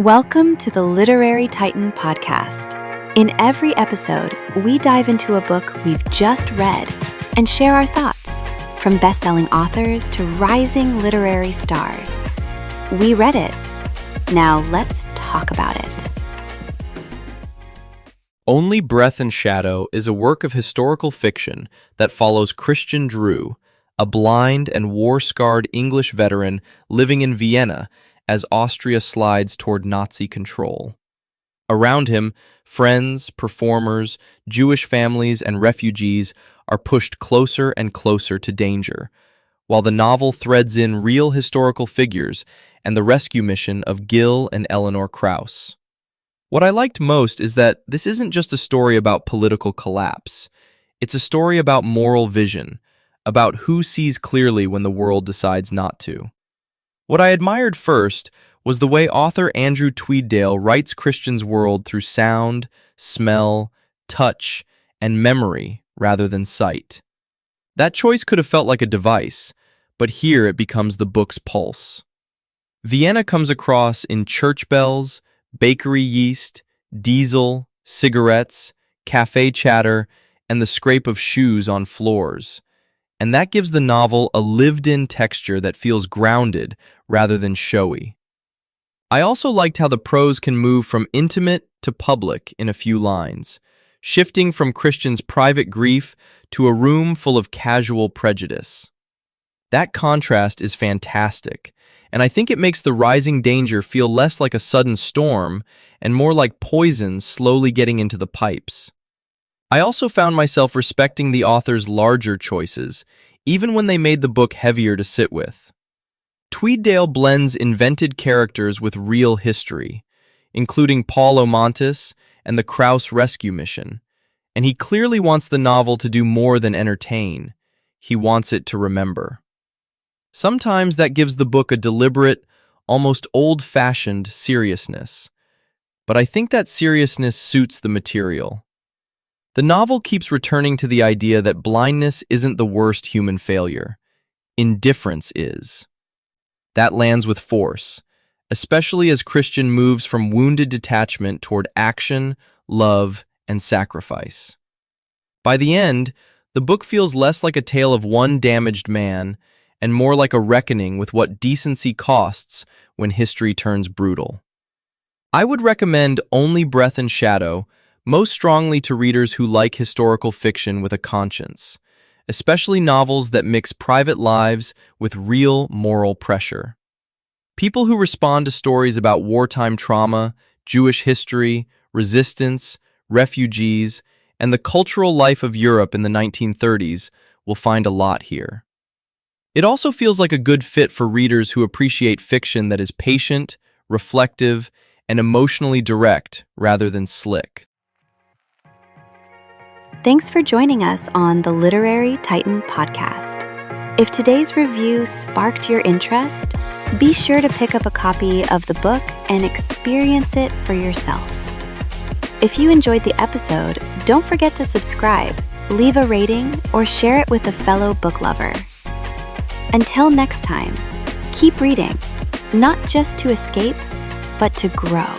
Welcome to the Literary Titan podcast. In every episode, we dive into a book we've just read and share our thoughts, from best-selling authors to rising literary stars. We read it. Now let's talk about it. Only Breath and Shadow is a work of historical fiction that follows Christian Drewe, a blind and war-scarred English veteran living in Vienna as Austria slides toward Nazi control. Around him, friends, performers, Jewish families, and refugees are pushed closer and closer to danger, while the novel threads in real historical figures and the rescue mission of Gil and Eleanor Krauss. What I liked most is that this isn't just a story about political collapse. It's a story about moral vision, about who sees clearly when the world decides not to. What I admired first was the way author Andrew Tweeddale writes Christian's world through sound, smell, touch, and memory rather than sight. That choice could have felt like a device, but here it becomes the book's pulse. Vienna comes across in church bells, bakery yeast, diesel, cigarettes, cafe chatter, and the scrape of shoes on floors. And that gives the novel a lived-in texture that feels grounded rather than showy. I also liked how the prose can move from intimate to public in a few lines, shifting from Christian's private grief to a room full of casual prejudice. That contrast is fantastic, and I think it makes the rising danger feel less like a sudden storm and more like poison slowly getting into the pipes. I also found myself respecting the author's larger choices, even when they made the book heavier to sit with. Tweeddale blends invented characters with real history, including Paul Omontis and the Krauss rescue mission, and he clearly wants the novel to do more than entertain. He wants it to remember. Sometimes that gives the book a deliberate, almost old-fashioned seriousness, but I think that seriousness suits the material. The novel keeps returning to the idea that blindness isn't the worst human failure. Indifference is. That lands with force, especially as Christian moves from wounded detachment toward action, love, and sacrifice. By the end, the book feels less like a tale of one damaged man and more like a reckoning with what decency costs when history turns brutal. I would recommend Only Breath and Shadow most strongly to readers who like historical fiction with a conscience, especially novels that mix private lives with real moral pressure. People who respond to stories about wartime trauma, Jewish history, resistance, refugees, and the cultural life of Europe in the 1930s will find a lot here. It also feels like a good fit for readers who appreciate fiction that is patient, reflective, and emotionally direct rather than slick. Thanks for joining us on the Literary Titan podcast. If today's review sparked your interest, be sure to pick up a copy of the book and experience it for yourself. If you enjoyed the episode, don't forget to subscribe, leave a rating, or share it with a fellow book lover. Until next time, keep reading, not just to escape, but to grow.